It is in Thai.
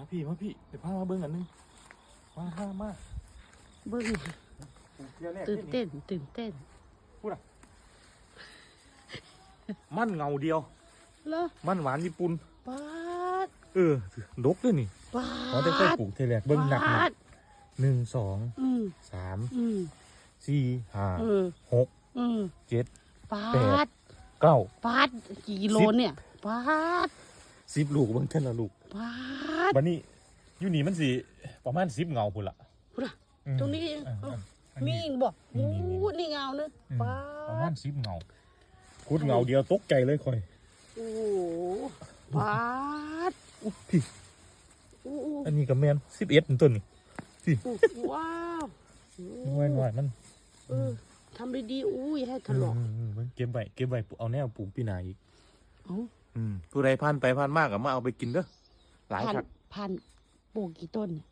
พี่เดี๋ยวพามาเบิ้งอันนึงมา เบิ่งตื่นเต้นพูดอ่ะมันเงาเดียว เหรอ มันหวานญี่ปุ่น ปาด ดกด้วยนี่ ปา เขาจะค่อยปลูกเทแรกเบิ้งหนัก ปาด 1 2 3 4 5 6 7 ปาด 9 ปาดกี่กิโลเนี่ยปาด 10 ลูกเบิ้งเท่าละลูก ปาด วันนี้อยู่นี่มันสิประมาณ10 เงาพุ่นละ พูดอะตรงนี้มีอีกบอกโอ้นี่เงาเนอะปา ประมา ด ณ10 เงาคุดเงาเดียวตกใจเลยค่อย โอ้ปาด พี่ โอ้ อันนี้ก็แม่น11ต้นนี่พี่ ว้าว น้อยมัน ทำได้ดีอุ้ยให้ถลอก เก็บไว้เอาแนวปลูกปีหน้าอีก เอ้า ผู้ใดผ่านไปผ่านมากก็มาเอาไปกินเด้อหลาย พัน คัก พันปลูกกี่ต้นเนี่ย